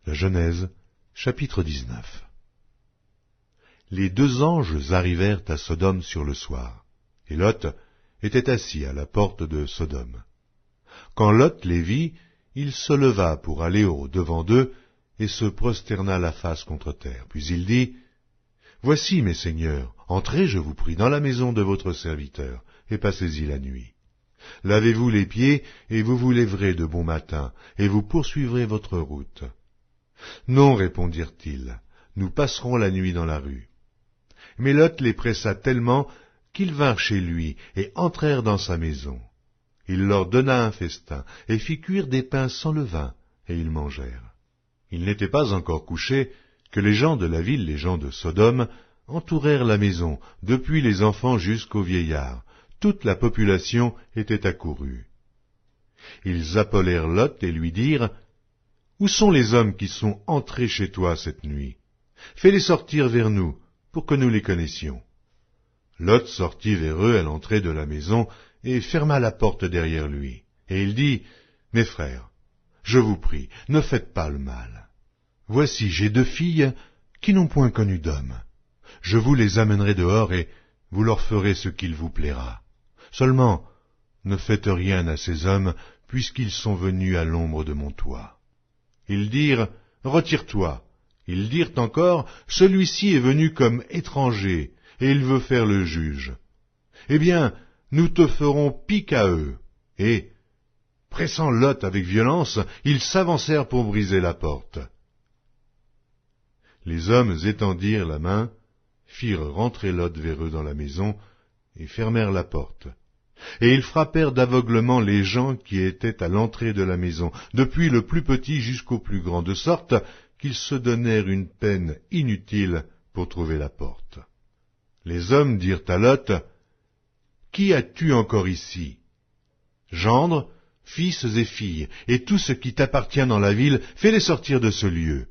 La Genèse, chapitre 19. Les deux anges arrivèrent à Sodome sur le soir, et Lot était assis à la porte de Sodome. Quand Lot les vit, il se leva pour aller au-devant d'eux, et se prosterna la face contre terre. Puis il dit, « Voici, mes seigneurs, entrez, je vous prie, dans la maison de votre serviteur, et passez-y la nuit. Lavez-vous les pieds, et vous vous lèverez de bon matin, et vous poursuivrez votre route. » Non, répondirent-ils, nous passerons la nuit dans la rue. Mais Lot les pressa tellement qu'ils vinrent chez lui et entrèrent dans sa maison. Il leur donna un festin et fit cuire des pains sans levain, et ils mangèrent. Il n'était pas encore couché que les gens de la ville, les gens de Sodome, entourèrent la maison, depuis les enfants jusqu'aux vieillards. Toute la population était accourue. Ils appelèrent Lot et lui dirent, « Où sont les hommes qui sont entrés chez toi cette nuit? Fais-les sortir vers nous, pour que nous les connaissions. » Lot sortit vers eux à l'entrée de la maison et ferma la porte derrière lui. Et il dit, « Mes frères, je vous prie, ne faites pas le mal. Voici, j'ai deux filles qui n'ont point connu d'homme. Je vous les amènerai dehors et vous leur ferez ce qu'il vous plaira. Seulement, ne faites rien à ces hommes, puisqu'ils sont venus à l'ombre de mon toit. » Ils dirent, « Retire-toi. » Ils dirent encore, « Celui-ci est venu comme étranger, et il veut faire le juge. Eh bien, nous te ferons pis qu'à eux. » Et, pressant Lot avec violence, ils s'avancèrent pour briser la porte. Les hommes étendirent la main, firent rentrer Lot vers eux dans la maison, et fermèrent la porte. Et ils frappèrent d'aveuglement les gens qui étaient à l'entrée de la maison, depuis le plus petit jusqu'au plus grand, de sorte qu'ils se donnèrent une peine inutile pour trouver la porte. Les hommes dirent à Lot, « Qui as-tu encore ici? Gendre, fils et filles, et tout ce qui t'appartient dans la ville, fais-les sortir de ce lieu,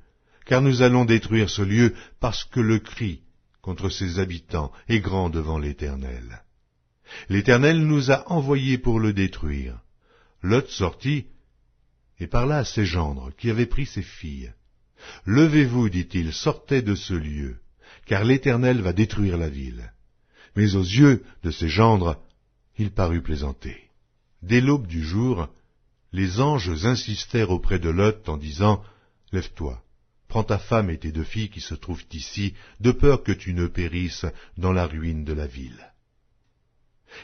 car nous allons détruire ce lieu, parce que le cri contre ses habitants est grand devant l'Éternel. L'Éternel nous a envoyés pour le détruire. » Lot sortit et parla à ses gendres qui avaient pris ses filles. « Levez-vous, dit-il, sortez de ce lieu, car l'Éternel va détruire la ville. » Mais aux yeux de ses gendres, il parut plaisanter. Dès l'aube du jour, les anges insistèrent auprès de Lot en disant, « Lève-toi, prends ta femme et tes deux filles qui se trouvent ici, de peur que tu ne périsses dans la ruine de la ville. »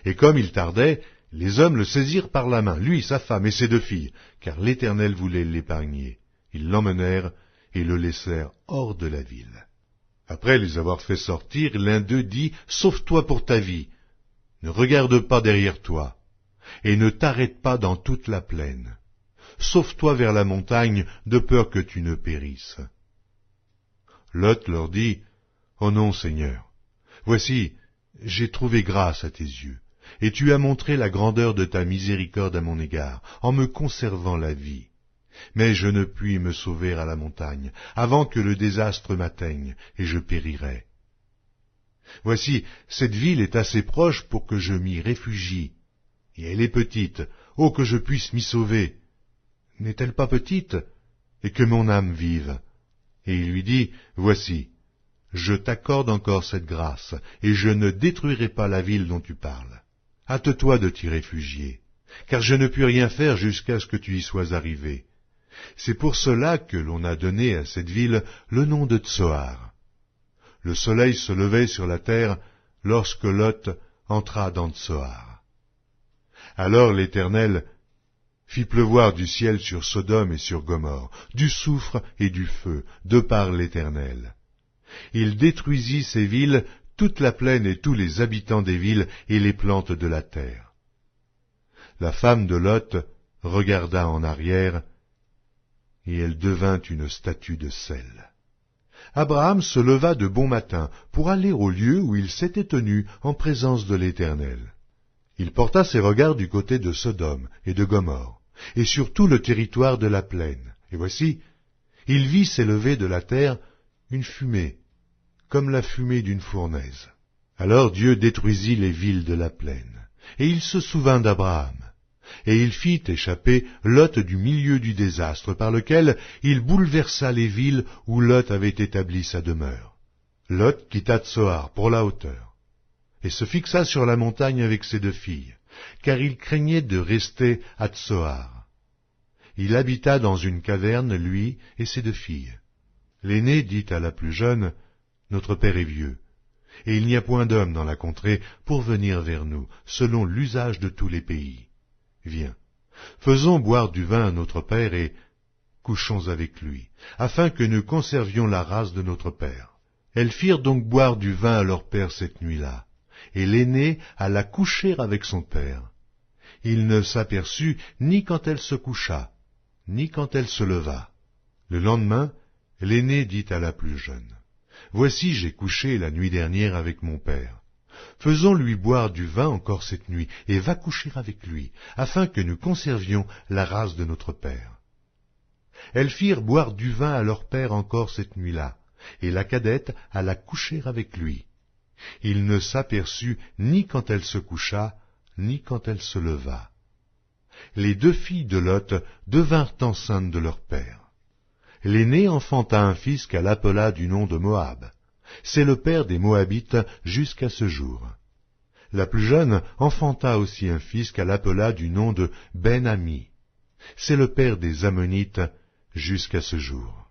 Et comme il tardait, les hommes le saisirent par la main, lui, sa femme et ses deux filles, car l'Éternel voulait l'épargner. Ils l'emmenèrent et le laissèrent hors de la ville. Après les avoir fait sortir, l'un d'eux dit, « Sauve-toi pour ta vie, ne regarde pas derrière toi, et ne t'arrête pas dans toute la plaine. Sauve-toi vers la montagne, de peur que tu ne périsses. » Lot leur dit, « Oh non, Seigneur, voici, j'ai trouvé grâce à tes yeux, et tu as montré la grandeur de ta miséricorde à mon égard, en me conservant la vie. Mais je ne puis me sauver à la montagne, avant que le désastre m'atteigne, et je périrai. Voici, cette ville est assez proche pour que je m'y réfugie, et elle est petite, oh que je puisse m'y sauver. N'est-elle pas petite, et que mon âme vive? » Et il lui dit, « Voici, je t'accorde encore cette grâce, et je ne détruirai pas la ville dont tu parles. Hâte-toi de t'y réfugier, car je ne puis rien faire jusqu'à ce que tu y sois arrivé. C'est pour cela que l'on a donné à cette ville le nom de Tsoar. » Le soleil se levait sur la terre lorsque Lot entra dans Tsoar. Alors l'Éternel fit pleuvoir du ciel sur Sodome et sur Gomorrhe, du soufre et du feu, de par l'Éternel. Il détruisit ces villes, toute la plaine et tous les habitants des villes et les plantes de la terre. La femme de Lot regarda en arrière, et elle devint une statue de sel. Abraham se leva de bon matin pour aller au lieu où il s'était tenu en présence de l'Éternel. Il porta ses regards du côté de Sodome et de Gomorrhe, et sur tout le territoire de la plaine. Et voici, il vit s'élever de la terre une fumée, comme la fumée d'une fournaise. Alors Dieu détruisit les villes de la plaine, et il se souvint d'Abraham. Et il fit échapper Lot du milieu du désastre, par lequel il bouleversa les villes où Lot avait établi sa demeure. Lot quitta Tsoar pour la hauteur, et se fixa sur la montagne avec ses 2 filles, car il craignait de rester à Tsoar. Il habita dans une caverne, lui et ses 2 filles. L'aînée dit à la plus jeune, « Notre père est vieux, et il n'y a point d'homme dans la contrée pour venir vers nous, selon l'usage de tous les pays. Viens, faisons boire du vin à notre père et couchons avec lui, afin que nous conservions la race de notre père. » Elles firent donc boire du vin à leur père cette nuit-là, et l'aînée alla coucher avec son père. Il ne s'aperçut ni quand elle se coucha, ni quand elle se leva. Le lendemain, l'aînée dit à la plus jeune, « Voici, j'ai couché la nuit dernière avec mon père. Faisons-lui boire du vin encore cette nuit, et va coucher avec lui, afin que nous conservions la race de notre père. » Elles firent boire du vin à leur père encore cette nuit-là, et la cadette alla coucher avec lui. Il ne s'aperçut ni quand elle se coucha, ni quand elle se leva. Les 2 filles de Lot devinrent enceintes de leur père. L'aînée enfanta un fils qu'elle appela du nom de Moab. C'est le père des Moabites jusqu'à ce jour. La plus jeune enfanta aussi un fils qu'elle appela du nom de Ben-Ami. C'est le père des Ammonites jusqu'à ce jour.